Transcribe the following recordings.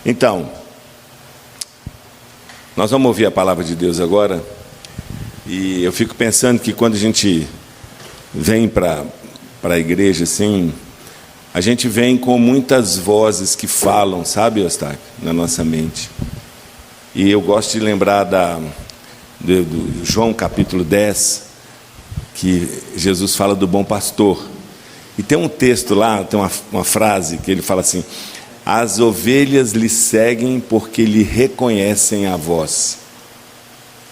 Então, nós vamos ouvir a palavra de Deus agora, e eu fico pensando que quando a gente vem para a igreja, assim, a gente vem com muitas vozes que falam, sabe, Eustáquio, na nossa mente. E eu gosto de lembrar do João capítulo 10, que Jesus fala do bom pastor. E tem um texto lá, tem uma frase que ele fala assim: as ovelhas lhe seguem porque lhe reconhecem a voz.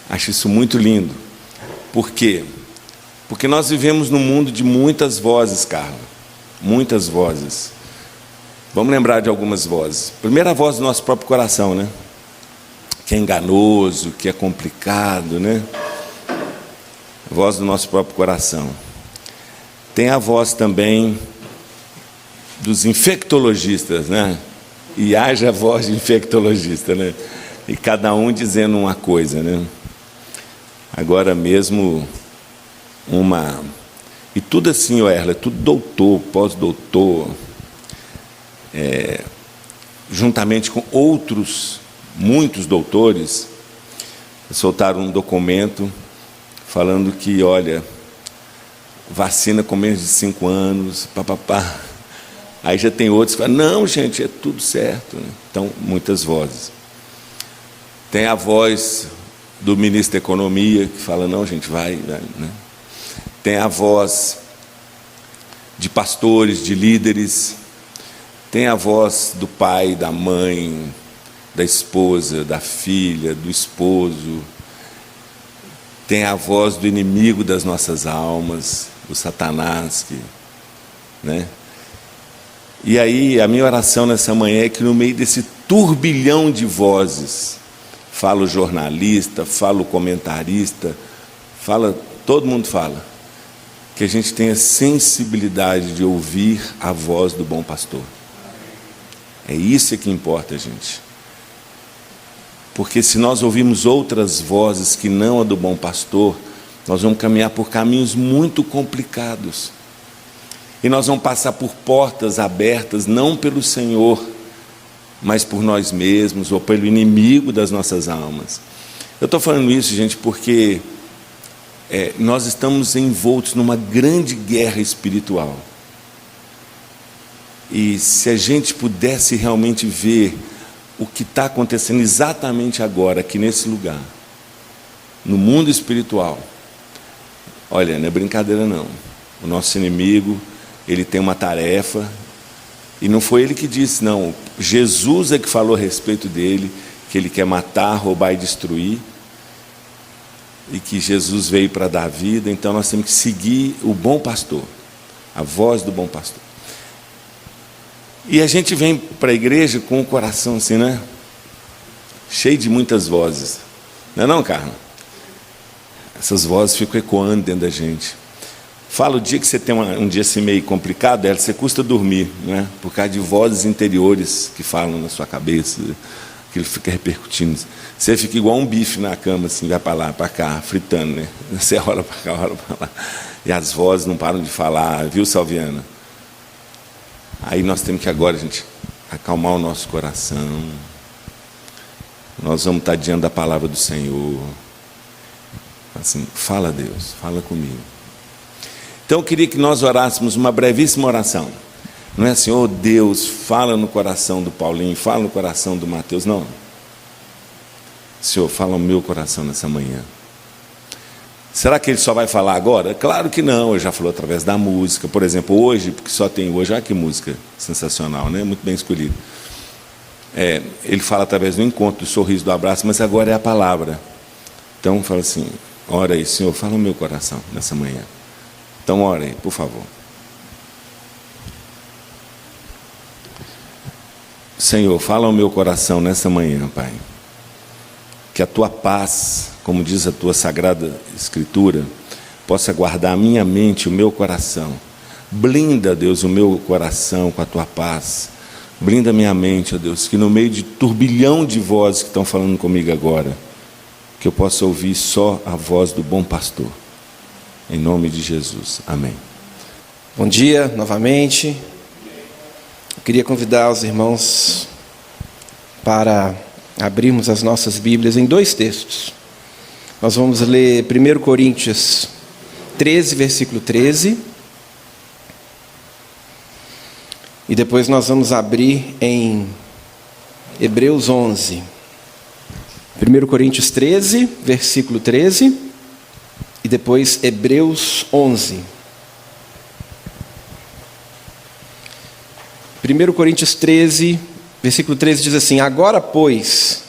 Acho isso muito lindo. Por quê? Porque nós vivemos num mundo de muitas vozes, Carla. Muitas vozes. Vamos lembrar de algumas vozes. Primeira, a voz do nosso próprio coração, né? Que é enganoso, que é complicado, né? A voz do nosso próprio coração. Tem a voz também dos infectologistas, né? E haja voz de infectologista, né? E cada um dizendo uma coisa, né? Agora mesmo, e tudo assim, Erla, tudo doutor, pós-doutor, juntamente com muitos doutores, soltaram um documento falando que, olha, vacina com menos de 5 anos, papapá. Aí já tem outros que falam, não, gente, é tudo certo. Então, muitas vozes. Tem a voz do ministro da Economia, que fala, não, gente, vai, né? Tem a voz de pastores, de líderes. Tem a voz do pai, da mãe, da esposa, da filha, do esposo. Tem a voz do inimigo das nossas almas, do Satanás, né? E aí, a minha oração nessa manhã é que no meio desse turbilhão de vozes, fala o jornalista, fala o comentarista, todo mundo fala, que a gente tenha sensibilidade de ouvir a voz do bom pastor. É isso que importa, gente. Porque se nós ouvirmos outras vozes que não a do bom pastor, nós vamos caminhar por caminhos muito complicados. E nós vamos passar por portas abertas, não pelo Senhor, mas por nós mesmos, ou pelo inimigo das nossas almas. Eu estou falando isso, gente, porque nós estamos envoltos numa grande guerra espiritual. E se a gente pudesse realmente ver o que está acontecendo exatamente agora, aqui nesse lugar, no mundo espiritual, olha, não é brincadeira não. O nosso inimigo, ele tem uma tarefa, e não foi ele que disse, não. Jesus é que falou a respeito dele, que ele quer matar, roubar e destruir, e que Jesus veio para dar vida. Então nós temos que seguir o bom pastor, a voz do bom pastor. E a gente vem para a igreja com o coração assim, né? Cheio de muitas vozes. Não é não, Carla? Essas vozes ficam ecoando dentro da gente. Fala o dia que você tem um dia assim meio complicado, você custa dormir, né? Por causa de vozes interiores que falam na sua cabeça, que ele fica repercutindo. Você fica igual um bife na cama, assim, vai para lá, para cá, fritando, né? Você rola para cá, rola para lá. E as vozes não param de falar, viu, Salviana? Aí nós temos que agora, gente, acalmar o nosso coração. Nós vamos estar diante da palavra do Senhor. Assim, fala, Deus, fala comigo. Então eu queria que nós orássemos uma brevíssima oração. Não é assim, oh Deus, fala no coração do Paulinho, fala no coração do Mateus, não. Senhor, fala no meu coração nessa manhã. Será que ele só vai falar agora? Claro que não, ele já falou através da música. Por exemplo, hoje, porque só tem hoje, olha que música sensacional, né? Muito bem escolhido. Ele fala através do encontro, do sorriso, do abraço, mas agora é a palavra. Então fala assim, ora aí, Senhor, fala no meu coração nessa manhã. Então ora aí, por favor. Senhor, fala ao meu coração nessa manhã, Pai. Que a Tua paz, como diz a Tua Sagrada Escritura, possa guardar a minha mente, o meu coração. Blinda, Deus, o meu coração com a Tua paz. Blinda a minha mente, ó Deus, que no meio de turbilhão de vozes que estão falando comigo agora, que eu possa ouvir só a voz do bom pastor. Em nome de Jesus. Amém. Bom dia, novamente. Eu queria convidar os irmãos para abrirmos as nossas Bíblias em dois textos. Nós vamos ler 1 Coríntios 13, versículo 13. E depois nós vamos abrir em Hebreus 11. 1 Coríntios 13, versículo 13. E depois Hebreus 11. 1 Coríntios 13, versículo 13 diz assim: agora, pois,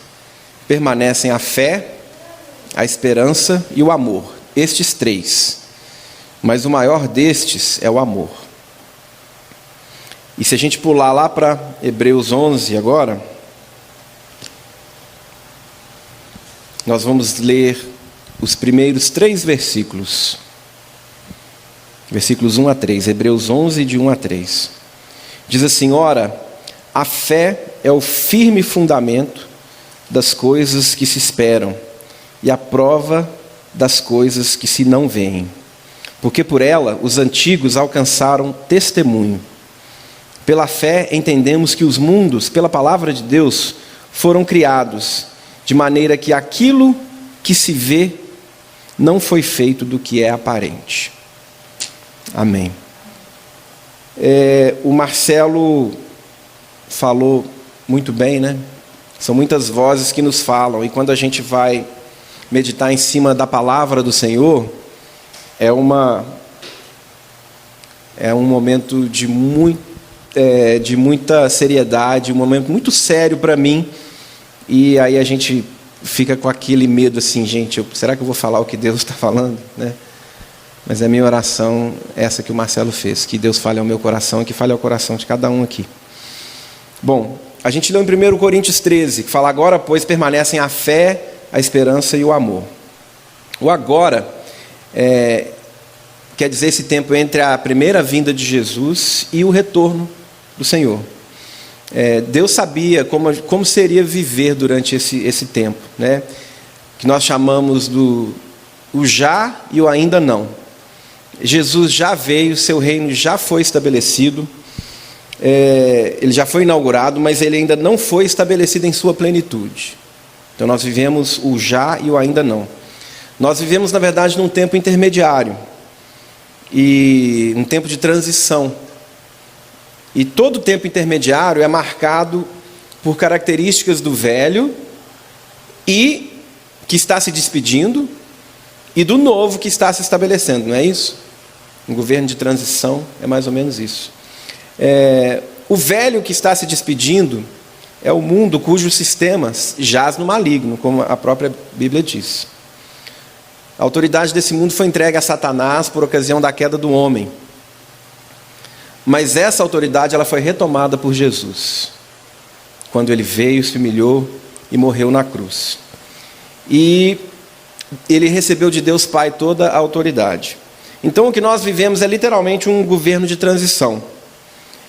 permanecem a fé, a esperança e o amor, estes três, mas o maior destes é o amor. E se a gente pular lá para Hebreus 11 agora, nós vamos ler os primeiros 3 versículos, versículos 1 a 3, Hebreus 11, de 1 a 3. Diz assim: ora, a fé é o firme fundamento das coisas que se esperam e a prova das coisas que se não veem. Porque por ela os antigos alcançaram testemunho. Pela fé entendemos que os mundos, pela palavra de Deus, foram criados, de maneira que aquilo que se vê não foi feito do que é aparente. Amém. O Marcelo falou muito bem, né? São muitas vozes que nos falam, e quando a gente vai meditar em cima da palavra do Senhor, é um momento de muita seriedade, um momento muito sério para mim, e aí a gente fica com aquele medo assim, gente, será que eu vou falar o que Deus está falando, né? Mas é a minha oração, essa que o Marcelo fez, que Deus fale ao meu coração e que fale ao coração de cada um aqui. Bom, a gente leu em 1 Coríntios 13, que fala: agora, pois, permanecem a fé, a esperança e o amor. O agora quer dizer esse tempo entre a primeira vinda de Jesus e o retorno do Senhor. Deus sabia como seria viver durante esse tempo, né? Que nós chamamos o já e o ainda não. Jesus já veio, seu reino já foi estabelecido, ele já foi inaugurado, mas ele ainda não foi estabelecido em sua plenitude. Então nós vivemos o já e o ainda não. Nós vivemos, na verdade, num tempo intermediário, e um tempo de transição. E todo tempo intermediário é marcado por características do velho, e que está se despedindo, e do novo que está se estabelecendo, não é isso? Um governo de transição é mais ou menos isso. O velho que está se despedindo é o mundo cujo sistema jaz no maligno, como a própria Bíblia diz. A autoridade desse mundo foi entregue a Satanás por ocasião da queda do homem. Mas essa autoridade ela foi retomada por Jesus, quando ele veio, se humilhou e morreu na cruz. E ele recebeu de Deus Pai toda a autoridade. Então o que nós vivemos é literalmente um governo de transição.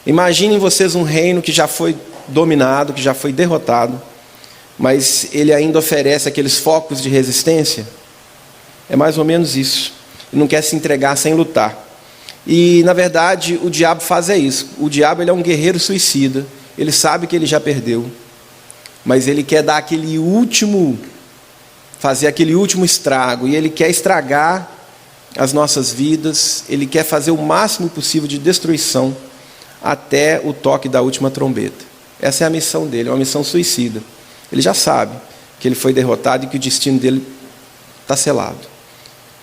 Imaginem vocês um reino que já foi dominado, que já foi derrotado, mas ele ainda oferece aqueles focos de resistência. É mais ou menos isso. Ele não quer se entregar sem lutar. E na verdade o diabo faz isso. O diabo ele é um guerreiro suicida. Ele sabe que ele já perdeu, mas ele quer dar fazer aquele último estrago, e ele quer estragar as nossas vidas, ele quer fazer o máximo possível de destruição até o toque da última trombeta. Essa é a missão dele, é uma missão suicida. Ele já sabe que ele foi derrotado e que o destino dele está selado,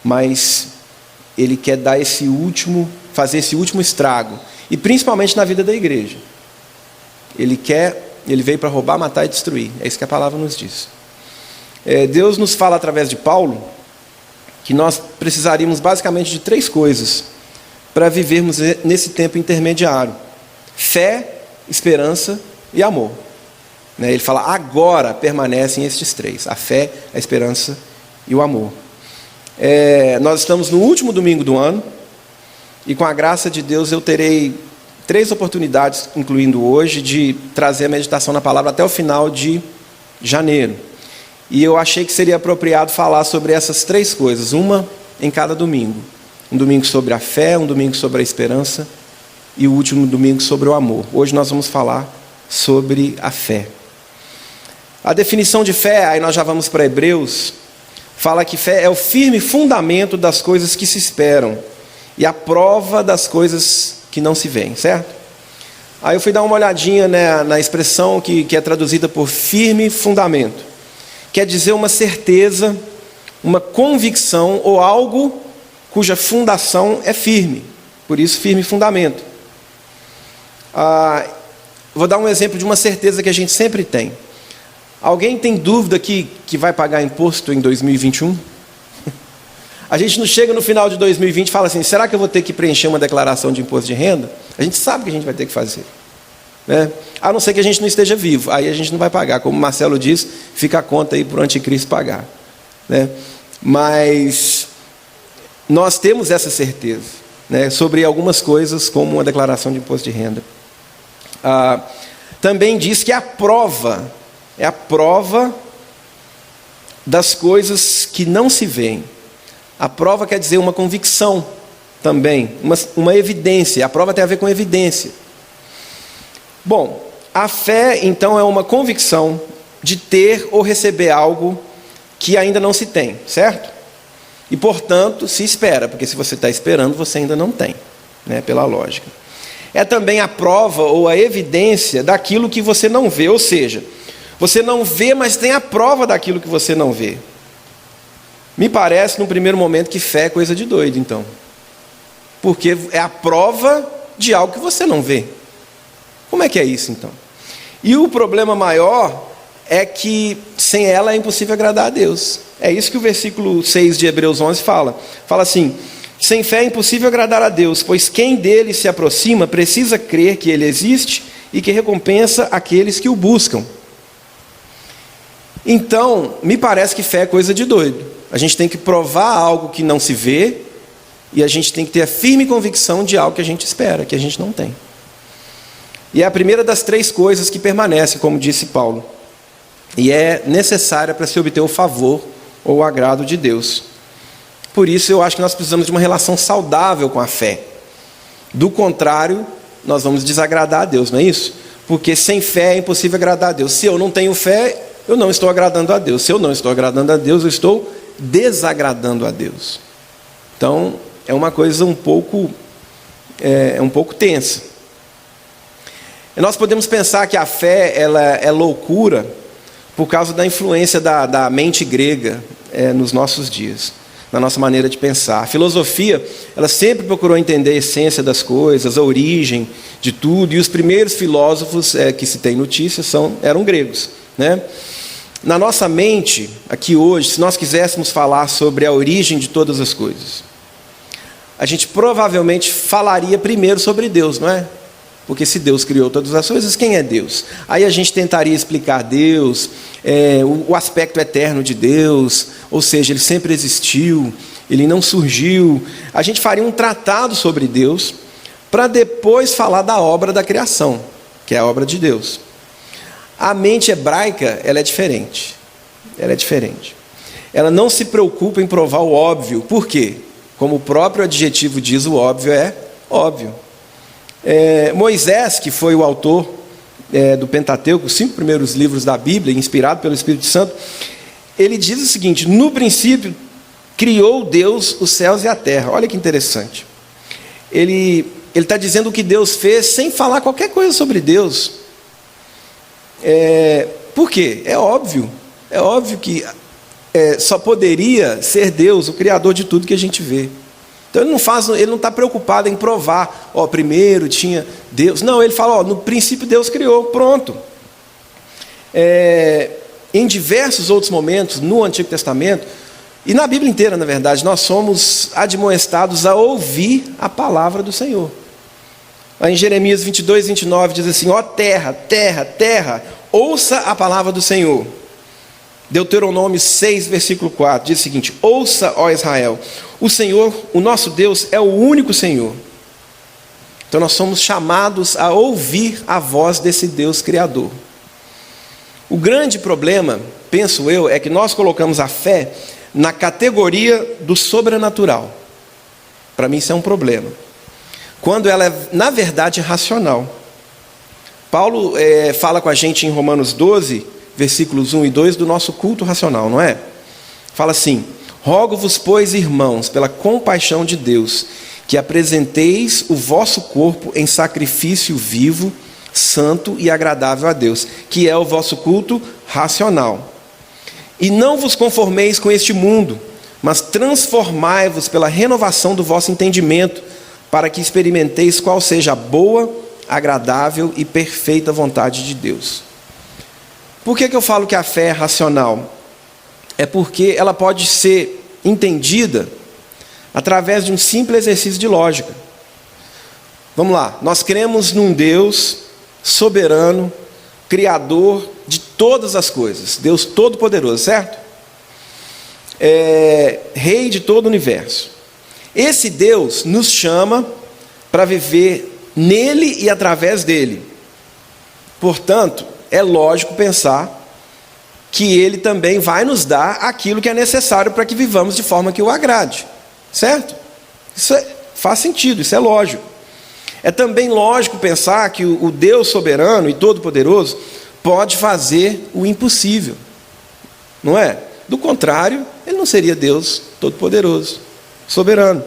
mas ele quer dar fazer esse último estrago, e principalmente na vida da igreja. Ele veio para roubar, matar e destruir, é isso que a palavra nos diz. Deus nos fala através de Paulo que nós precisaríamos basicamente de 3 coisas para vivermos nesse tempo intermediário: fé, esperança e amor. Ele fala: agora permanecem estes 3, a fé, a esperança e o amor. Nós estamos no último domingo do ano, e com a graça de Deus eu terei 3 oportunidades, incluindo hoje, de trazer a meditação na palavra até o final de janeiro. E eu achei que seria apropriado falar sobre essas 3 coisas, uma em cada domingo. Um domingo sobre a fé, um domingo sobre a esperança e o último domingo sobre o amor. Hoje nós vamos falar sobre a fé. A definição de fé, aí nós já vamos para Hebreus, fala que fé é o firme fundamento das coisas que se esperam e a prova das coisas que não se veem, certo? Aí eu fui dar uma olhadinha, né, na expressão que é traduzida por firme fundamento. Quer dizer uma certeza, uma convicção ou algo cuja fundação é firme. Por isso, firme fundamento. Vou dar um exemplo de uma certeza que a gente sempre tem. Alguém tem dúvida que vai pagar imposto em 2021? A gente não chega no final de 2020 e fala assim, será que eu vou ter que preencher uma declaração de imposto de renda? A gente sabe que a gente vai ter que fazer, né? A não ser que a gente não esteja vivo, aí a gente não vai pagar. Como o Marcelo diz, fica a conta aí para o anticristo pagar, né? Mas nós temos essa certeza, né, sobre algumas coisas, como uma declaração de imposto de renda. Também diz que a prova é a prova das coisas que não se veem. A prova quer dizer uma convicção também, uma evidência. A prova tem a ver com evidência. Bom, a fé, então, é uma convicção de ter ou receber algo que ainda não se tem, certo? E, portanto, se espera, porque se você está esperando, você ainda não tem, né, pela lógica. É também a prova ou a evidência daquilo que você não vê, ou seja, você não vê, mas tem a prova daquilo que você não vê. Me parece, num primeiro momento, que fé é coisa de doido, então. Porque é a prova de algo que você não vê. Como é que é isso, então? E o problema maior é que sem ela é impossível agradar a Deus. É isso que o versículo 6 de Hebreus 11 fala. Fala assim, sem fé é impossível agradar a Deus, pois quem dele se aproxima precisa crer que ele existe e que recompensa aqueles que o buscam. Então, me parece que fé é coisa de doido. A gente tem que provar algo que não se vê e a gente tem que ter a firme convicção de algo que a gente espera, que a gente não tem. E é a primeira das 3 coisas que permanece, como disse Paulo, e é necessária para se obter o favor ou o agrado de Deus. Por isso eu acho que nós precisamos de uma relação saudável com a fé. Do contrário, nós vamos desagradar a Deus, não é isso? Porque sem fé é impossível agradar a Deus. Se eu não tenho fé, eu não estou agradando a Deus. Se eu não estou agradando a Deus, eu estou desagradando a Deus. Então, é uma coisa um pouco tensa. E nós podemos pensar que a fé ela é loucura por causa da influência da mente grega nos nossos dias, na nossa maneira de pensar. A filosofia, ela sempre procurou entender a essência das coisas, a origem de tudo, e os primeiros filósofos que se tem notícia eram gregos, né? Na nossa mente, aqui hoje, se nós quiséssemos falar sobre a origem de todas as coisas, a gente provavelmente falaria primeiro sobre Deus, não é? Porque se Deus criou todas as coisas, quem é Deus? Aí a gente tentaria explicar Deus, o aspecto eterno de Deus, ou seja, ele sempre existiu, ele não surgiu. A gente faria um tratado sobre Deus, para depois falar da obra da criação, que é a obra de Deus. A mente hebraica, ela é diferente. Ela é diferente. Ela não se preocupa em provar o óbvio. Por quê? Como o próprio adjetivo diz, o óbvio é óbvio. Moisés, que foi o autor do Pentateuco, os 5 primeiros livros da Bíblia, inspirado pelo Espírito Santo, ele diz o seguinte: no princípio criou Deus os céus e a terra. Olha que interessante. Ele está dizendo o que Deus fez sem falar qualquer coisa sobre Deus. Por quê? É óbvio que só poderia ser Deus o Criador de tudo que a gente vê. Então ele não está preocupado em provar, primeiro tinha Deus. Não, ele fala, no princípio Deus criou, pronto. Em diversos outros momentos, no Antigo Testamento, e na Bíblia inteira, na verdade, nós somos admoestados a ouvir a palavra do Senhor. Lá em Jeremias 22, 29, diz assim: ó terra, terra, terra, ouça a palavra do Senhor. Deuteronômio 6, versículo 4, diz o seguinte: ouça, ó Israel, o Senhor, o nosso Deus, é o único Senhor. Então nós somos chamados a ouvir a voz desse Deus Criador. O grande problema, penso eu, é que nós colocamos a fé na categoria do sobrenatural. Para mim isso é um problema. Quando ela é, na verdade, racional. Paulo fala com a gente em Romanos 12, versículos 1 e 2 do nosso culto racional, não é? Fala assim: rogo-vos, pois, irmãos, pela compaixão de Deus, que apresenteis o vosso corpo em sacrifício vivo, santo e agradável a Deus, que é o vosso culto racional. E não vos conformeis com este mundo, mas transformai-vos pela renovação do vosso entendimento, para que experimenteis qual seja a boa, agradável e perfeita vontade de Deus. Por que eu falo que a fé é racional? É porque ela pode ser entendida através de um simples exercício de lógica. Vamos lá, nós cremos num Deus soberano, criador de todas as coisas, Deus todo-poderoso, certo? Rei de todo o universo. Esse Deus nos chama para viver nele e através dele. Portanto, é lógico pensar que ele também vai nos dar aquilo que é necessário para que vivamos de forma que o agrade, certo? Isso faz sentido, isso é lógico. É também lógico pensar que o Deus soberano e todo-poderoso pode fazer o impossível, não é? Do contrário, ele não seria Deus todo-poderoso, soberano.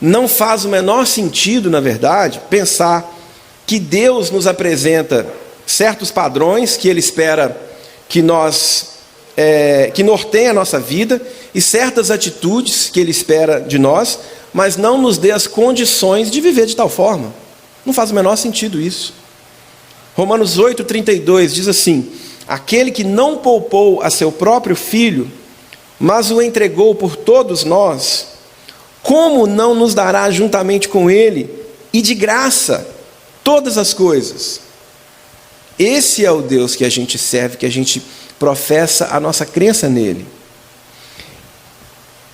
Não faz o menor sentido, na verdade, pensar que Deus nos apresenta certos padrões que ele espera que norteiem a nossa vida, e certas atitudes que ele espera de nós, mas não nos dê as condições de viver de tal forma. Não faz o menor sentido isso. Romanos 8,32 diz assim: aquele que não poupou a seu próprio filho, mas o entregou por todos nós, como não nos dará juntamente com ele, e de graça, todas as coisas? Esse é o Deus que a gente serve, que a gente professa a nossa crença nele.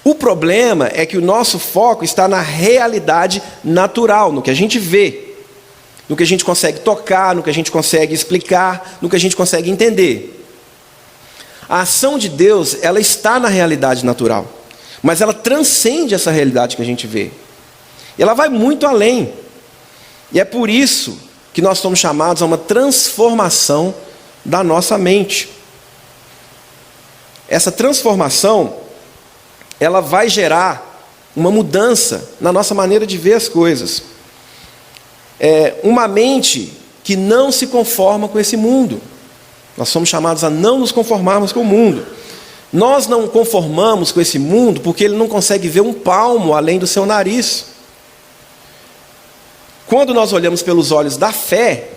O problema é que o nosso foco está na realidade natural, no que a gente vê, no que a gente consegue tocar, no que a gente consegue explicar, no que a gente consegue entender. A ação de Deus, ela está na realidade natural, mas ela transcende essa realidade que a gente vê. E ela vai muito além. E é por isso que nós somos chamados a uma transformação da nossa mente. Essa transformação, ela vai gerar uma mudança na nossa maneira de ver as coisas. Uma mente que não se conforma com esse mundo. Nós somos chamados a não nos conformarmos com o mundo. Nós não conformamos com esse mundo porque ele não consegue ver um palmo além do seu nariz. Quando nós olhamos pelos olhos da fé,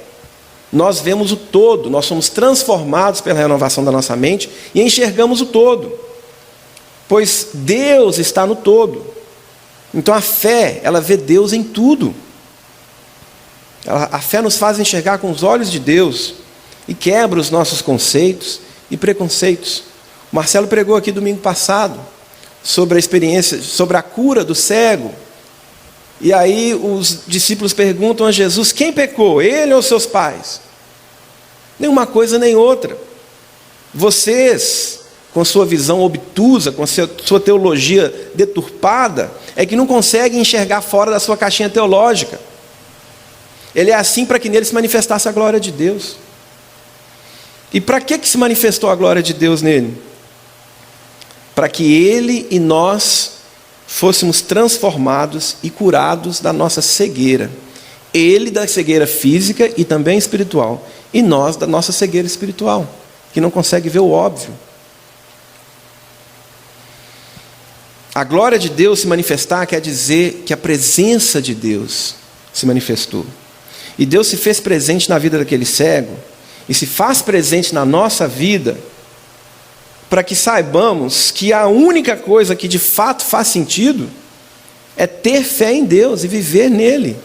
nós vemos o todo, nós somos transformados pela renovação da nossa mente e enxergamos o todo, pois Deus está no todo. Então a fé, ela vê Deus em tudo. A fé nos faz enxergar com os olhos de Deus e quebra os nossos conceitos e preconceitos. O Marcelo pregou aqui domingo passado sobre a experiência, sobre a cura do cego. E aí os discípulos perguntam a Jesus: quem pecou, ele ou seus pais? Nenhuma coisa nem outra. Vocês, com sua visão obtusa, com sua teologia deturpada, é que não conseguem enxergar fora da sua caixinha teológica. Ele é assim para que nele se manifestasse a glória de Deus. E para que se manifestou a glória de Deus nele? Para que ele e nós fôssemos transformados e curados da nossa cegueira. Ele da cegueira física e também espiritual, e nós da nossa cegueira espiritual, que não consegue ver o óbvio. A glória de Deus se manifestar quer dizer que a presença de Deus se manifestou. E Deus se fez presente na vida daquele cego, e se faz presente na nossa vida, para que saibamos que a única coisa que de fato faz sentido é ter fé em Deus e viver nele.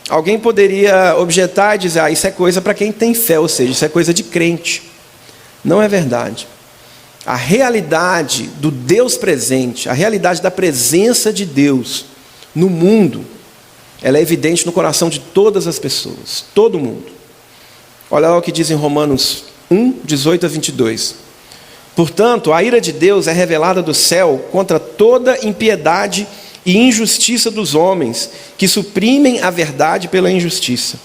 Alguém poderia objetar e dizer: isso é coisa para quem tem fé, ou seja, isso é coisa de crente. Não é verdade. A realidade do Deus presente, a realidade da presença de Deus no mundo, ela é evidente no coração de todas as pessoas, todo mundo. Olha lá o que diz em Romanos 1, 18 a 22. Portanto, a ira de Deus é revelada do céu contra toda impiedade e injustiça dos homens, que suprimem a verdade pela injustiça.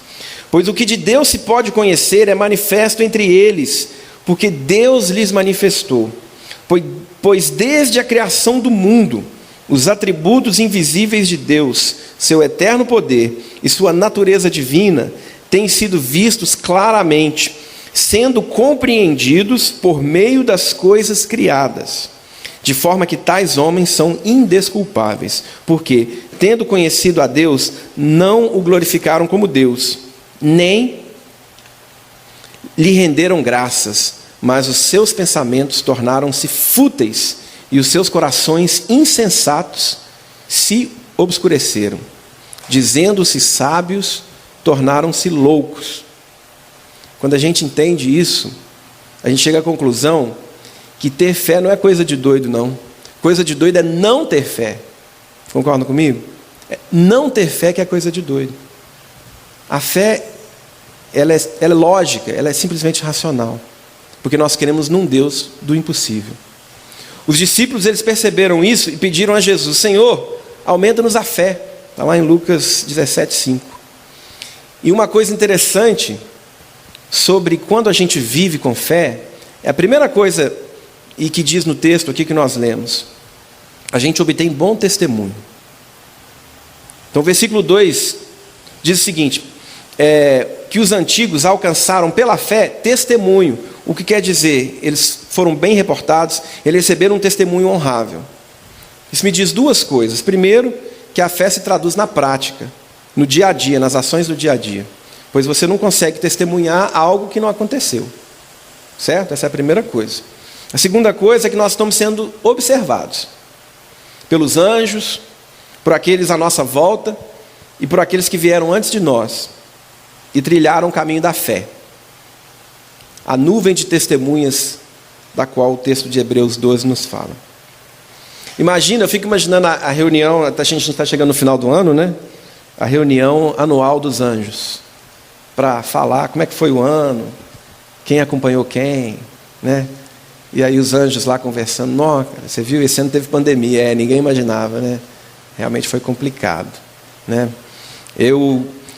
Pois o que de Deus se pode conhecer é manifesto entre eles, porque Deus lhes manifestou. Pois desde a criação do mundo, os atributos invisíveis de Deus, seu eterno poder e sua natureza divina, têm sido vistos claramente, sendo compreendidos por meio das coisas criadas, de forma que tais homens são indesculpáveis, porque, tendo conhecido a Deus, não o glorificaram como Deus, nem lhe renderam graças, mas os seus pensamentos tornaram-se fúteis e os seus corações insensatos se obscureceram. Dizendo-se sábios, tornaram-se loucos. Quando a gente entende isso, a gente chega à conclusão que ter fé não é coisa de doido, não. Coisa de doido é não ter fé. Concordam comigo? Não ter fé que é coisa de doido. A fé, ela é lógica, ela é simplesmente racional. Porque nós queremos num Deus do impossível. Os discípulos, eles perceberam isso e pediram a Jesus: Senhor, aumenta-nos a fé. Está lá em Lucas 17:5. E uma coisa interessante sobre quando a gente vive com fé, é a primeira coisa, e que diz no texto aqui que nós lemos, a gente obtém bom testemunho. Então o versículo 2 diz o seguinte, que os antigos alcançaram pela fé testemunho. O que quer dizer? Eles foram bem reportados, eles receberam um testemunho honrável. Isso me diz duas coisas. Primeiro, que a fé se traduz na prática, no dia a dia, nas ações do dia a dia. Pois você não consegue testemunhar algo que não aconteceu. Certo? Essa é a primeira coisa. A segunda coisa é que nós estamos sendo observados pelos anjos, por aqueles à nossa volta e por aqueles que vieram antes de nós e trilharam o caminho da fé. A nuvem de testemunhas da qual o texto de Hebreus 12 nos fala. Imagina, eu fico imaginando a reunião, a gente está chegando no final do ano, né? A reunião anual dos anjos, para falar como é que foi o ano, quem acompanhou quem, né? E aí os anjos lá conversando, nossa, você viu, esse ano teve pandemia, ninguém imaginava, né? Realmente foi complicado, né?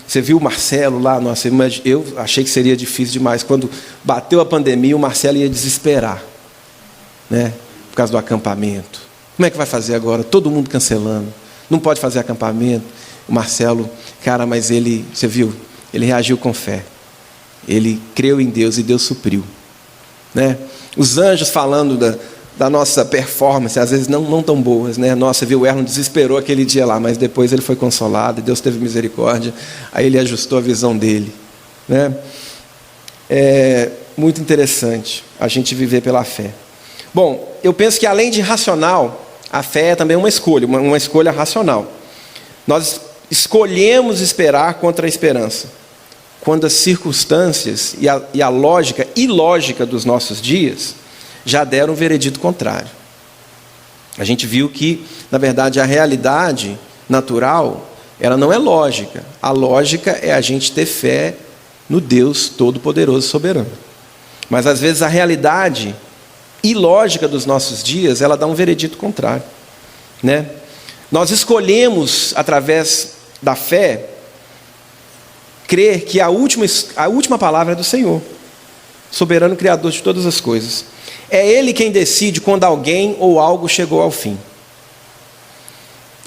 Você viu o Marcelo lá, nossa, eu achei que seria difícil demais. Quando bateu a pandemia, o Marcelo ia desesperar, né? Por causa do acampamento. Como é que vai fazer agora? Todo mundo cancelando. Não pode fazer acampamento. O Marcelo, cara, mas você viu? Ele reagiu com fé. Ele creu em Deus e Deus supriu, né? Os anjos falando da nossa performance, às vezes não tão boas, né? Nossa, viu, o Erlon desesperou aquele dia lá, mas depois ele foi consolado, e Deus teve misericórdia, aí ele ajustou a visão dele, né? É muito interessante a gente viver pela fé. Bom, eu penso que além de racional, a fé é também uma escolha racional. Nós escolhemos esperar contra a esperança, quando as circunstâncias e a lógica ilógica dos nossos dias já deram um veredito contrário. A gente viu que, na verdade, a realidade natural, ela não é lógica. A lógica é a gente ter fé no Deus Todo-Poderoso e Soberano. Mas, às vezes, a realidade ilógica dos nossos dias, ela dá um veredito contrário, né? Nós escolhemos, através da fé, crer que a última palavra é do Senhor, soberano Criador de todas as coisas. É Ele quem decide quando alguém ou algo chegou ao fim.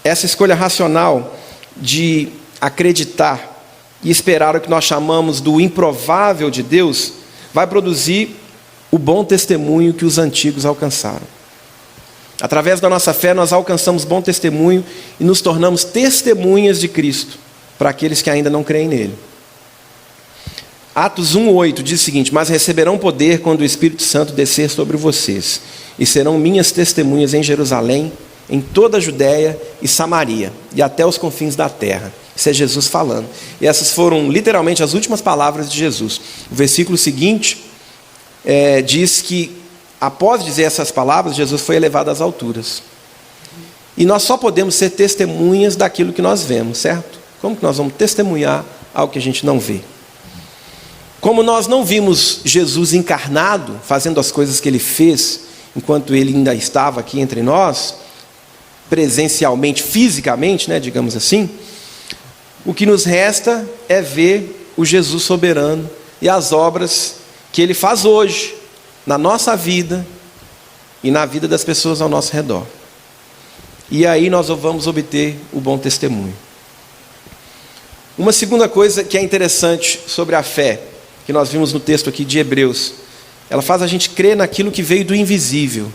Essa escolha racional de acreditar e esperar o que nós chamamos do improvável de Deus, vai produzir o bom testemunho que os antigos alcançaram. Através da nossa fé, nós alcançamos bom testemunho e nos tornamos testemunhas de Cristo para aqueles que ainda não creem nele. Atos 1:8 diz o seguinte: mas receberão poder quando o Espírito Santo descer sobre vocês, e serão minhas testemunhas em Jerusalém, em toda a Judéia e Samaria, e até os confins da terra. Isso é Jesus falando. E essas foram literalmente as últimas palavras de Jesus. O versículo seguinte diz que, após dizer essas palavras, Jesus foi elevado às alturas. E nós só podemos ser testemunhas daquilo que nós vemos, certo? Como que nós vamos testemunhar algo que a gente não vê? Como nós não vimos Jesus encarnado, fazendo as coisas que Ele fez, enquanto Ele ainda estava aqui entre nós, presencialmente, fisicamente, né, digamos assim, o que nos resta é ver o Jesus soberano e as obras que Ele faz hoje, na nossa vida e na vida das pessoas ao nosso redor. E aí nós vamos obter o bom testemunho. Uma segunda coisa que é interessante sobre a fé, que nós vimos no texto aqui de Hebreus, ela faz a gente crer naquilo que veio do invisível.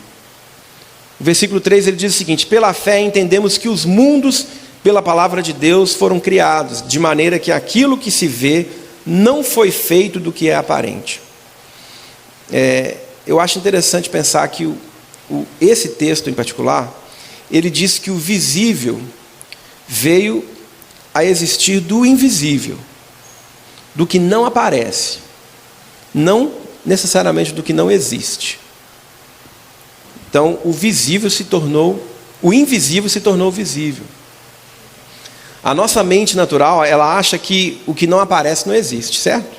O versículo 3 ele diz o seguinte: pela fé entendemos que os mundos, pela palavra de Deus, foram criados, de maneira que aquilo que se vê não foi feito do que é aparente. Eu acho interessante pensar que esse texto em particular, ele diz que o visível veio a existir do invisível, do que não aparece, não necessariamente do que não existe. Então, o invisível se tornou visível. A nossa mente natural, ela acha que o que não aparece não existe, certo?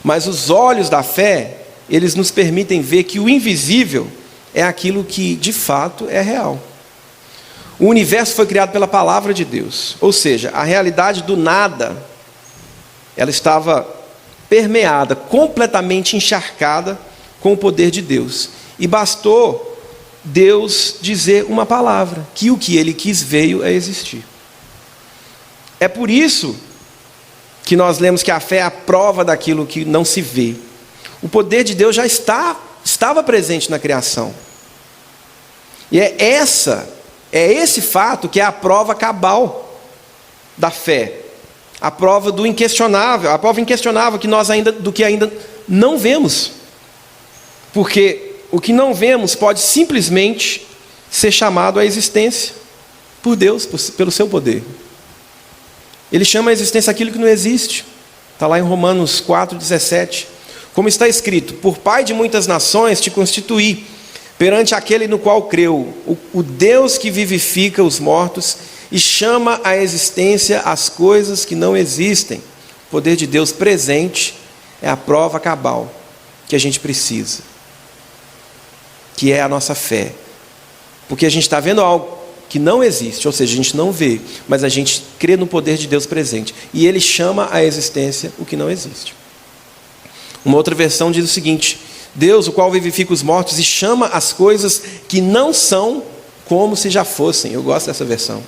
Mas os olhos da fé, eles nos permitem ver que o invisível é aquilo que de fato é real. O universo foi criado pela palavra de Deus, ou seja, a realidade do nada, ela estava permeada, completamente encharcada com o poder de Deus. E bastou Deus dizer uma palavra, que o que Ele quis veio a existir. É por isso que nós lemos que a fé é a prova daquilo que não se vê. O poder de Deus já estava presente na criação. E é esse fato que é a prova cabal da fé. A prova do inquestionável, a prova inquestionável do que ainda não vemos. Porque o que não vemos pode simplesmente ser chamado à existência por Deus, pelo seu poder. Ele chama a existência aquilo que não existe. Está lá em Romanos 4,17. Como está escrito: por pai de muitas nações te constituí, perante aquele no qual creu, o Deus que vivifica os mortos e chama à existência as coisas que não existem. O poder de Deus presente é a prova cabal que a gente precisa, que é a nossa fé. Porque a gente está vendo algo que não existe, ou seja, a gente não vê, mas a gente crê no poder de Deus presente. E Ele chama à existência o que não existe. Uma outra versão diz o seguinte: Deus, o qual vivifica os mortos e chama as coisas que não são como se já fossem. Eu gosto dessa versão.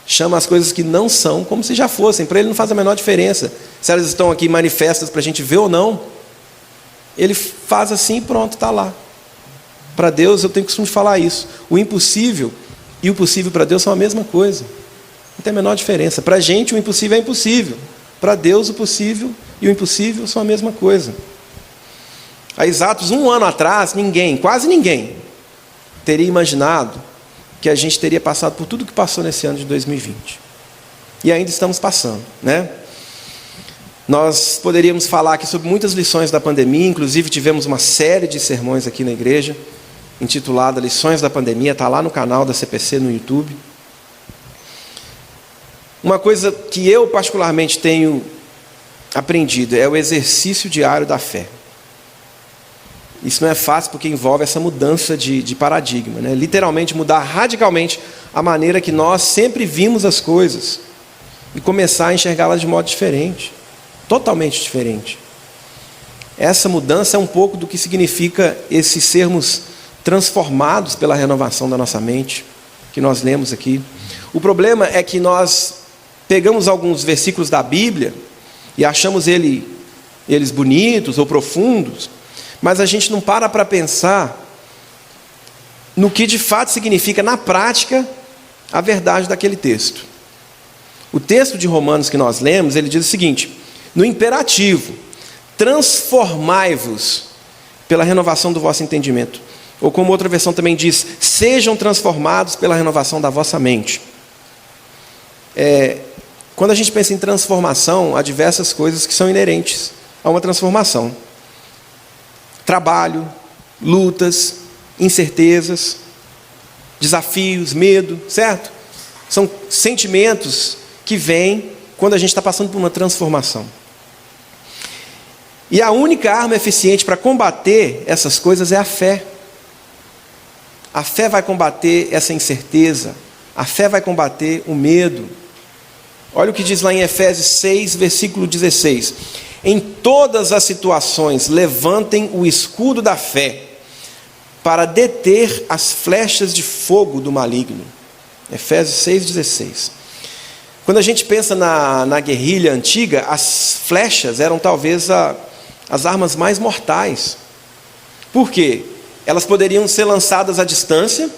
Chama as coisas que não são como se já fossem. Para Ele não faz a menor diferença se elas estão aqui manifestas para a gente ver ou não. Ele faz assim e pronto, está lá. Para Deus, eu tenho costume de falar isso: o impossível e o possível para Deus são a mesma coisa. Não tem a menor diferença. Para a gente, o impossível é impossível. Para Deus, o possível e o impossível são a mesma coisa. Há exatos 1 ano atrás, quase ninguém, teria imaginado que a gente teria passado por tudo que passou nesse ano de 2020. E ainda estamos passando, né? Nós poderíamos falar aqui sobre muitas lições da pandemia, inclusive tivemos uma série de sermões aqui na igreja, intitulada Lições da Pandemia, está lá no canal da CPC no YouTube. Uma coisa que eu particularmente tenho aprendido é o exercício diário da fé. Isso não é fácil porque envolve essa mudança de paradigma, né? Literalmente mudar radicalmente a maneira que nós sempre vimos as coisas e começar a enxergá-las de modo diferente, totalmente diferente. Essa mudança é um pouco do que significa esses sermos transformados pela renovação da nossa mente, que nós lemos aqui. O problema é que nós pegamos alguns versículos da Bíblia e achamos eles bonitos ou profundos, mas a gente não para pensar no que de fato significa na prática a verdade daquele texto. O texto de Romanos que nós lemos, ele diz o seguinte: no imperativo, transformai-vos pela renovação do vosso entendimento. Ou como outra versão também diz, sejam transformados pela renovação da vossa mente. Quando a gente pensa em transformação, há diversas coisas que são inerentes a uma transformação. Trabalho, lutas, incertezas, desafios, medo, certo? São sentimentos que vêm quando a gente está passando por uma transformação. E a única arma eficiente para combater essas coisas é a fé. A fé vai combater essa incerteza, a fé vai combater o medo. Olha o que diz lá em Efésios 6, versículo 16. Em todas as situações, levantem o escudo da fé, para deter as flechas de fogo do maligno. Efésios 6,16. Quando a gente pensa na guerrilha antiga, as flechas eram talvez as armas mais mortais. Por quê? Elas poderiam ser lançadas à distância,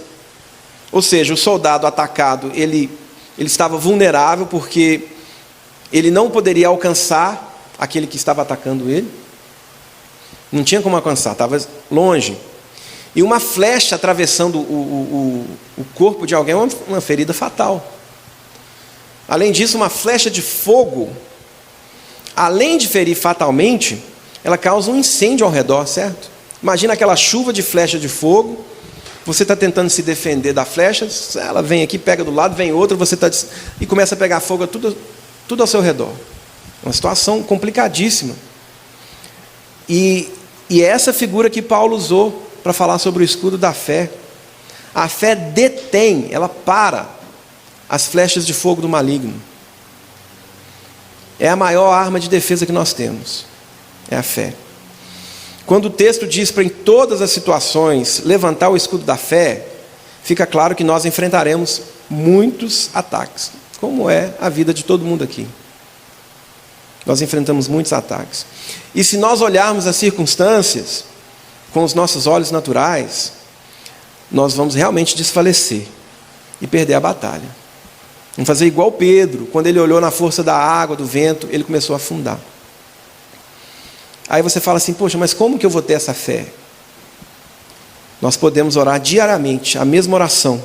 ou seja, o soldado atacado, ele estava vulnerável porque ele não poderia alcançar aquele que estava atacando ele. Não tinha como alcançar, estava longe. E uma flecha atravessando o corpo de alguém é uma ferida fatal. Além disso, uma flecha de fogo, além de ferir fatalmente, ela causa um incêndio ao redor, certo? Imagina aquela chuva de flecha de fogo, você está tentando se defender da flecha, ela vem aqui, pega do lado, vem outra, e começa a pegar fogo tudo ao seu redor. Uma situação complicadíssima. E é essa figura que Paulo usou para falar sobre o escudo da fé. A fé detém, ela para as flechas de fogo do maligno. É a maior arma de defesa que nós temos, é a fé. Quando o texto diz para em todas as situações levantar o escudo da fé, fica claro que nós enfrentaremos muitos ataques, como é a vida de todo mundo aqui. Nós enfrentamos muitos ataques. E se nós olharmos as circunstâncias com os nossos olhos naturais, nós vamos realmente desfalecer e perder a batalha. Vamos fazer igual Pedro, quando ele olhou na força da água, do vento, ele começou a afundar. Aí você fala assim, poxa, mas como que eu vou ter essa fé? Nós podemos orar diariamente, a mesma oração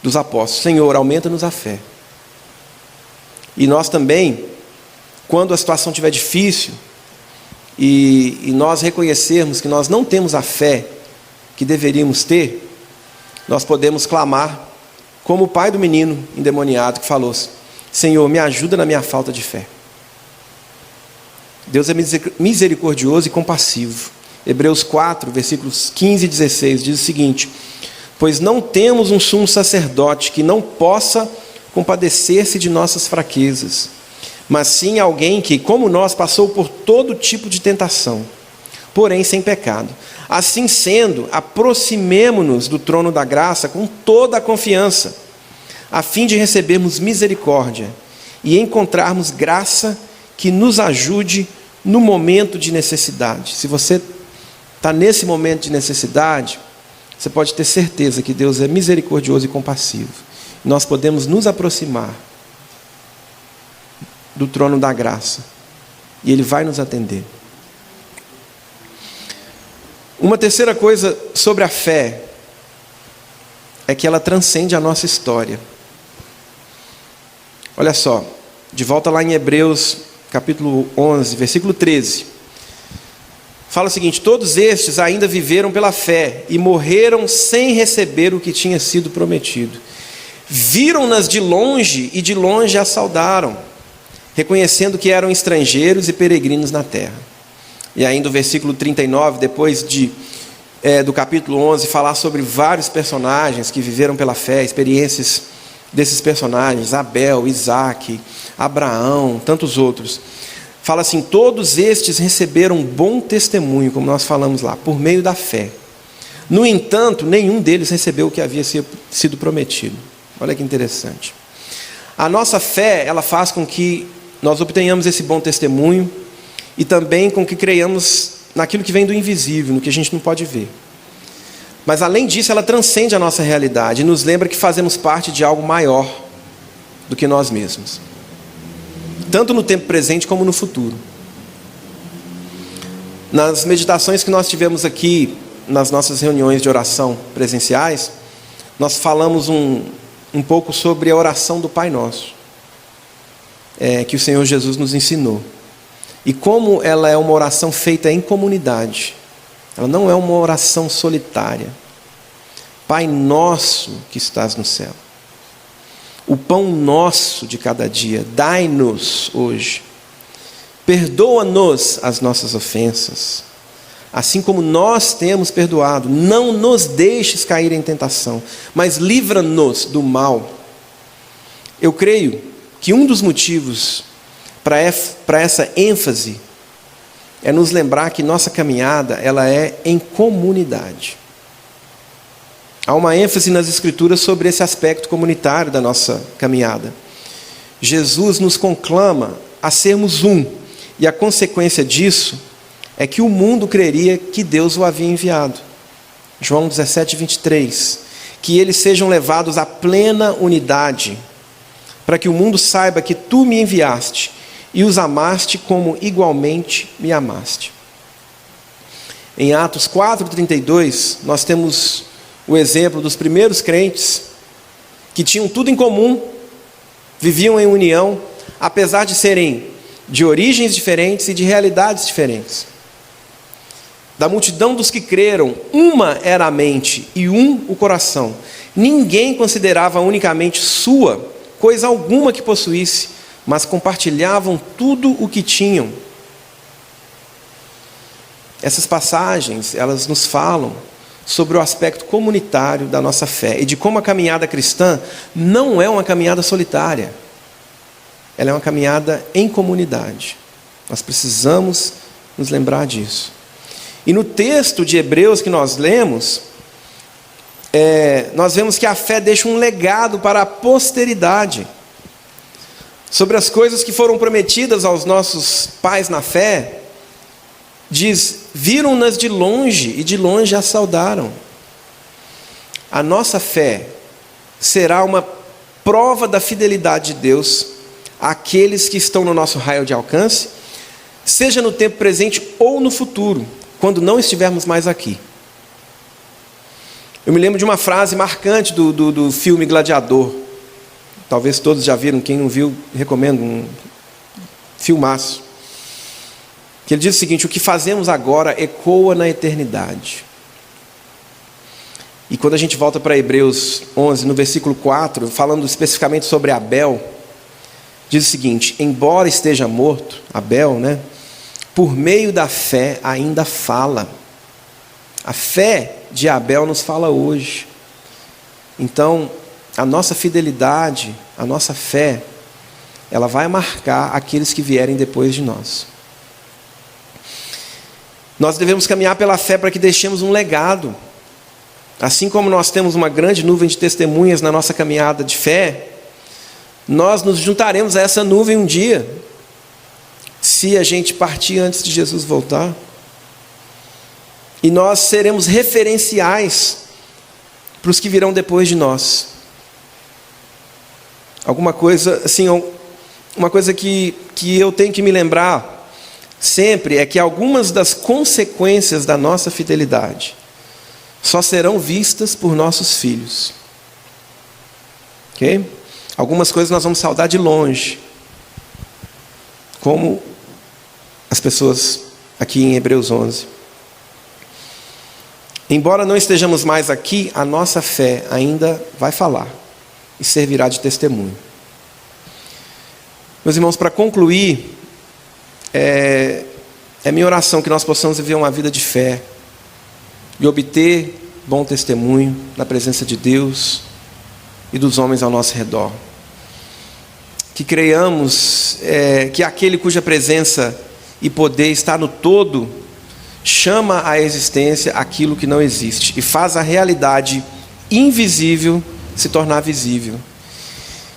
dos apóstolos: Senhor, aumenta-nos a fé. E nós também, quando a situação estiver difícil, e nós reconhecermos que nós não temos a fé que deveríamos ter, nós podemos clamar, como o pai do menino endemoniado que falou: Senhor, me ajuda na minha falta de fé. Deus é misericordioso e compassivo. Hebreus 4, versículos 15 e 16 diz o seguinte: pois não temos um sumo sacerdote que não possa compadecer-se de nossas fraquezas, mas sim alguém que, como nós, passou por todo tipo de tentação, porém sem pecado. Assim sendo, aproximemo-nos do trono da graça com toda a confiança, a fim de recebermos misericórdia e encontrarmos graça que nos ajude no momento de necessidade. Se você está nesse momento de necessidade, você pode ter certeza que Deus é misericordioso e compassivo. Nós podemos nos aproximar do trono da graça e Ele vai nos atender. Uma terceira coisa sobre a fé é que ela transcende a nossa história. Olha só, de volta lá em Hebreus capítulo 11, versículo 13. Fala o seguinte: todos estes ainda viveram pela fé e morreram sem receber o que tinha sido prometido. Viram-nas de longe e de longe as saudaram, reconhecendo que eram estrangeiros e peregrinos na terra. E ainda o versículo 39, depois do capítulo 11, falar sobre vários personagens que viveram pela fé, experiências desses personagens: Abel, Isaque, Abraão, tantos outros. Fala assim: todos estes receberam bom testemunho, como nós falamos lá, por meio da fé. No entanto, nenhum deles recebeu o que havia sido prometido. Olha que interessante. A nossa fé, ela faz com que nós obtenhamos esse bom testemunho e também com que creiamos naquilo que vem do invisível, no que a gente não pode ver. Mas além disso, ela transcende a nossa realidade e nos lembra que fazemos parte de algo maior do que nós mesmos, tanto no tempo presente como no futuro. Nas meditações que nós tivemos aqui, nas nossas reuniões de oração presenciais, nós falamos um pouco sobre a oração do Pai Nosso, que o Senhor Jesus nos ensinou. E como ela é uma oração feita em comunidade, ela não é uma oração solitária. Pai nosso que estás no céu, o pão nosso de cada dia, dai-nos hoje. Perdoa-nos as nossas ofensas, assim como nós temos perdoado. Não nos deixes cair em tentação, mas livra-nos do mal. Eu creio que um dos motivos para essa ênfase é nos lembrar que nossa caminhada ela é em comunidade. Há uma ênfase nas Escrituras sobre esse aspecto comunitário da nossa caminhada. Jesus nos conclama a sermos um, e a consequência disso é que o mundo creria que Deus o havia enviado. João 17, 23. Que eles sejam levados à plena unidade, para que o mundo saiba que tu me enviaste e os amaste como igualmente me amaste. Em Atos 4:32, nós temos o exemplo dos primeiros crentes que tinham tudo em comum, viviam em união, apesar de serem de origens diferentes e de realidades diferentes. Da multidão dos que creram, uma era a mente e um o coração. Ninguém considerava unicamente sua coisa alguma que possuísse, mas compartilhavam tudo o que tinham. Essas passagens, elas nos falam sobre o aspecto comunitário da nossa fé e de como a caminhada cristã não é uma caminhada solitária. Ela é uma caminhada em comunidade. Nós precisamos nos lembrar disso. E no texto de Hebreus que nós lemos, nós vemos que a fé deixa um legado para a posteridade. Sobre as coisas que foram prometidas aos nossos pais na fé, diz, viram-nas de longe e de longe as saudaram. A nossa fé será uma prova da fidelidade de Deus àqueles que estão no nosso raio de alcance, seja no tempo presente ou no futuro, quando não estivermos mais aqui. Eu me lembro de uma frase marcante do filme Gladiador. Talvez todos já viram, quem não viu, recomendo, um filmaço. Que ele diz o seguinte: o que fazemos agora ecoa na eternidade. E quando a gente volta para Hebreus 11, no versículo 4, falando especificamente sobre Abel, diz o seguinte: embora esteja morto, Abel, por meio da fé ainda fala. A fé de Abel nos fala hoje. Então, a nossa fidelidade, a nossa fé, ela vai marcar aqueles que vierem depois de nós. Nós devemos caminhar pela fé para que deixemos um legado. Assim como nós temos uma grande nuvem de testemunhas na nossa caminhada de fé, nós nos juntaremos a essa nuvem um dia, se a gente partir antes de Jesus voltar. E nós seremos referenciais para os que virão depois de nós. Alguma coisa, assim, uma coisa que eu tenho que me lembrar sempre é que algumas das consequências da nossa fidelidade só serão vistas por nossos filhos. Ok? Algumas coisas nós vamos saudar de longe, como as pessoas aqui em Hebreus 11. Embora não estejamos mais aqui, a nossa fé ainda vai falar e servirá de testemunho. Meus irmãos, para concluir, é minha oração que nós possamos viver uma vida de fé e obter bom testemunho na presença de Deus e dos homens ao nosso redor. Que creiamos que aquele cuja presença e poder está no todo, chama à existência aquilo que não existe e faz a realidade invisível se tornar visível.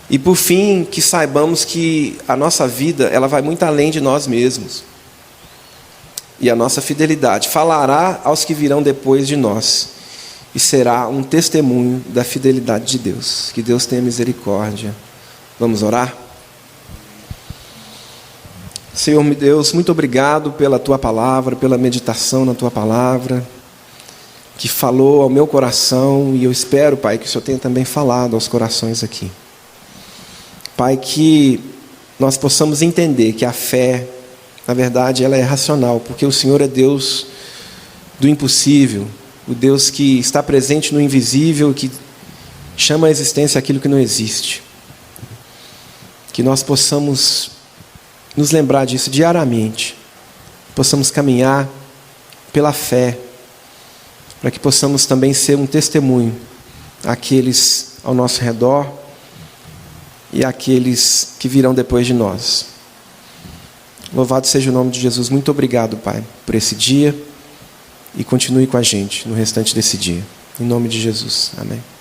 E por fim, que saibamos que a nossa vida, ela vai muito além de nós mesmos. E a nossa fidelidade falará aos que virão depois de nós e será um testemunho da fidelidade de Deus. Que Deus tenha misericórdia. Vamos orar? Senhor meu Deus, muito obrigado pela Tua palavra, pela meditação na Tua palavra, que falou ao meu coração, e eu espero, Pai, que o Senhor tenha também falado aos corações aqui. Pai, que nós possamos entender que a fé, na verdade, ela é racional, porque o Senhor é Deus do impossível, o Deus que está presente no invisível, que chama à existência aquilo que não existe. Que nós possamos nos lembrar disso diariamente, possamos caminhar pela fé, para que possamos também ser um testemunho àqueles ao nosso redor e àqueles que virão depois de nós. Louvado seja o nome de Jesus. Muito obrigado, Pai, por esse dia, e continue com a gente no restante desse dia. Em nome de Jesus. Amém.